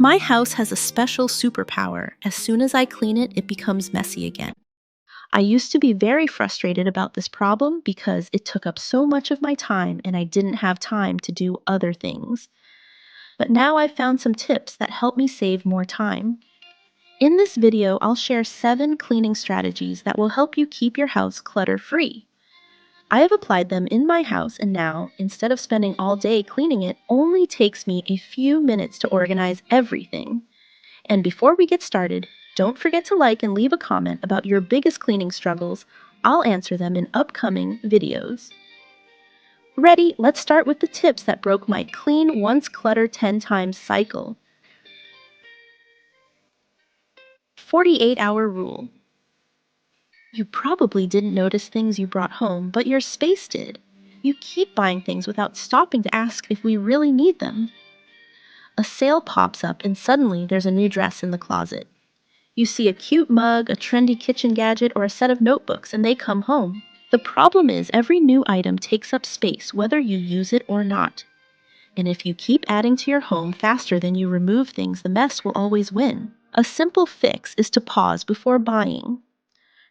My house has a special superpower. As soon as I clean it, it becomes messy again. I used to be very frustrated about this problem because it took up so much of my time and I didn't have time to do other things. But now I've found some tips that help me save more time. In this video, I'll share 7 cleaning strategies that will help you keep your house clutter-free. I have applied them in my house and now, instead of spending all day cleaning it, only takes me a few minutes to organize everything. And before we get started, don't forget to like and leave a comment about your biggest cleaning struggles. I'll answer them in upcoming videos. Ready? Let's start with the tips that broke my clean once clutter 10 times cycle. 48-hour rule. You probably didn't notice things you brought home, but your space did. You keep buying things without stopping to ask if we really need them. A sale pops up and suddenly there's a new dress in the closet. You see a cute mug, a trendy kitchen gadget, or a set of notebooks, and they come home. The problem is every new item takes up space whether you use it or not. And if you keep adding to your home faster than you remove things, the mess will always win. A simple fix is to pause before buying.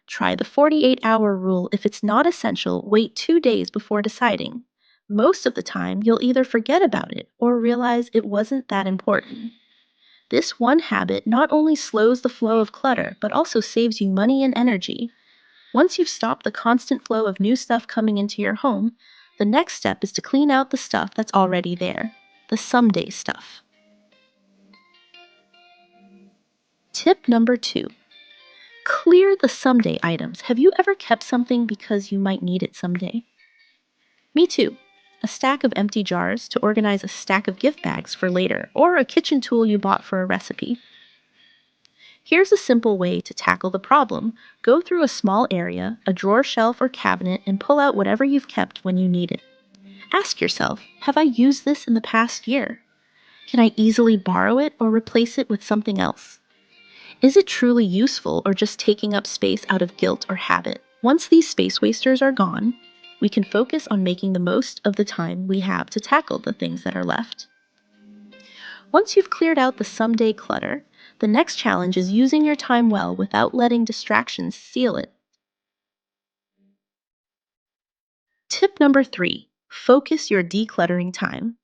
Try the 48-hour rule. If it's not essential, wait 2 days before deciding. Most of the time, you'll either forget about it or realize it wasn't that important. This one habit not only slows the flow of clutter, but also saves you money and energy. Once you've stopped the constant flow of new stuff coming into your home, the next step is to clean out the stuff that's already there, the someday stuff. Tip number 2. Clear the someday items. Have you ever kept something because you might need it someday? Me too. A stack of empty jars to organize a stack of gift bags for later, or a kitchen tool you bought for a recipe. Here's a simple way to tackle the problem. Go through a small area, a drawer, shelf, or cabinet, and pull out whatever you've kept when you need it. Ask yourself, have I used this in the past year? Can I easily borrow it or replace it with something else? Is it truly useful or just taking up space out of guilt or habit? Once these space wasters are gone, we can focus on making the most of the time we have to tackle the things that are left. Once you've cleared out the someday clutter, the next challenge is using your time well without letting distractions steal it. Tip number 3. Focus your decluttering time.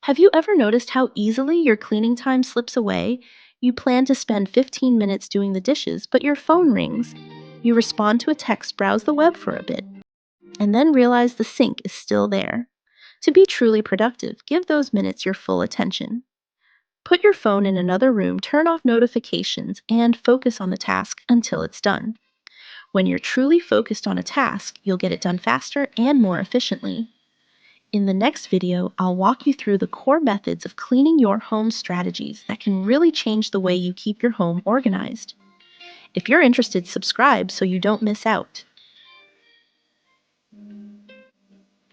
Have you ever noticed how easily your cleaning time slips away? You plan to spend 15 minutes doing the dishes, but your phone rings. You respond to a text, browse the web for a bit, and then realize the sink is still there. To be truly productive, give those minutes your full attention. Put your phone in another room, turn off notifications, and focus on the task until it's done. When you're truly focused on a task, you'll get it done faster and more efficiently. In the next video, I'll walk you through the core methods of cleaning your home strategies that can really change the way you keep your home organized. If you're interested, subscribe so you don't miss out.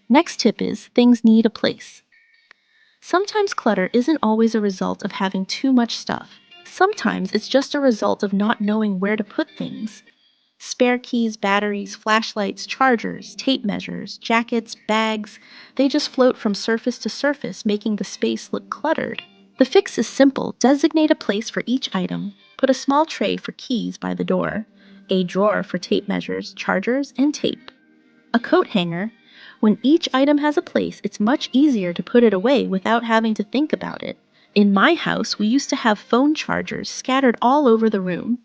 Next tip is things need a place. Sometimes clutter isn't always a result of having too much stuff. Sometimes it's just a result of not knowing where to put things. Spare keys, batteries, flashlights, chargers, tape measures, jackets, bags, they just float from surface to surface, making the space look cluttered. The fix is simple. Designate a place for each item. Put a small tray for keys by the door, a drawer for tape measures, chargers, and tape, a coat hanger. When each item has a place, it's much easier to put it away without having to think about it. In my house, we used to have phone chargers scattered all over the room.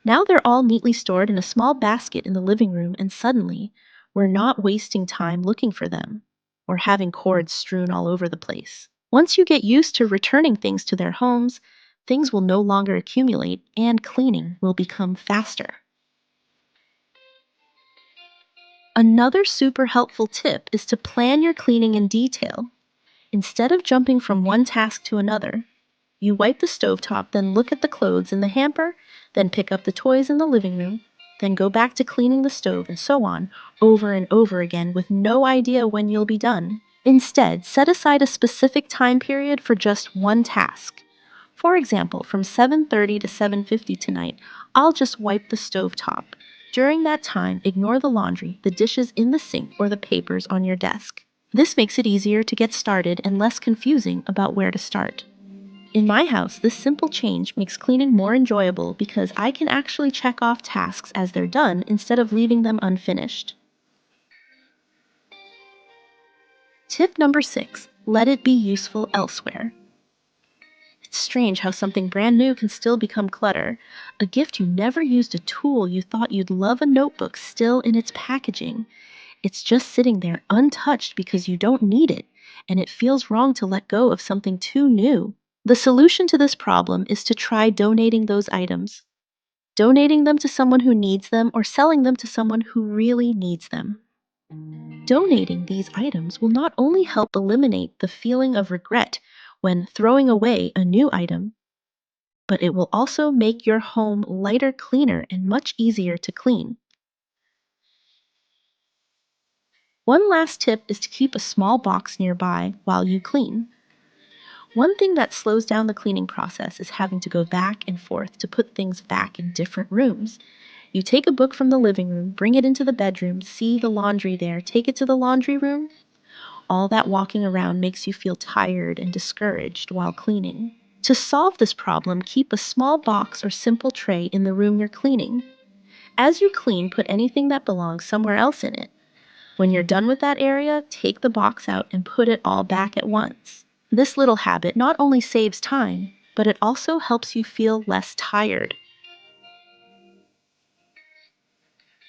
Now they're all neatly stored in a small basket in the living room, and suddenly, we're not wasting time looking for them or having cords strewn all over the place. Once you get used to returning things to their homes, things will no longer accumulate and cleaning will become faster. Another super helpful tip is to plan your cleaning in detail. Instead of jumping from one task to another, you wipe the stovetop, then look at the clothes in the hamper, then pick up the toys in the living room, then go back to cleaning the stove, and so on, over and over again with no idea when you'll be done. Instead, set aside a specific time period for just one task. For example, from 7:30 to 7:50 tonight, I'll just wipe the stovetop. During that time, ignore the laundry, the dishes in the sink, or the papers on your desk. This makes it easier to get started and less confusing about where to start. In my house, this simple change makes cleaning more enjoyable because I can actually check off tasks as they're done instead of leaving them unfinished. Tip number 6, let it be useful elsewhere. It's strange how something brand new can still become clutter. A gift you never used, a tool you thought you'd love, a notebook still in its packaging. It's just sitting there untouched because you don't need it, and it feels wrong to let go of something too new. The solution to this problem is to try donating those items. Donating them to someone who needs them or selling them to someone who really needs them. Donating these items will not only help eliminate the feeling of regret when throwing away a new item, but it will also make your home lighter, cleaner, and much easier to clean. One last tip is to keep a small box nearby while you clean. One thing that slows down the cleaning process is having to go back and forth to put things back in different rooms. You take a book from the living room, bring it into the bedroom, see the laundry there, take it to the laundry room. All that walking around makes you feel tired and discouraged while cleaning. To solve this problem, keep a small box or simple tray in the room you're cleaning. As you clean, put anything that belongs somewhere else in it. When you're done with that area, take the box out and put it all back at once. This little habit not only saves time, but it also helps you feel less tired.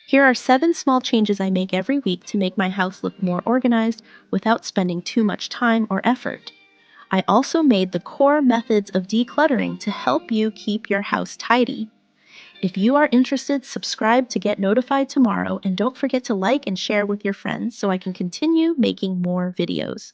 Here are 7 small changes I make every week to make my house look more organized without spending too much time or effort. I also made the core methods of decluttering to help you keep your house tidy. If you are interested, subscribe to get notified tomorrow, and don't forget to like and share with your friends so I can continue making more videos.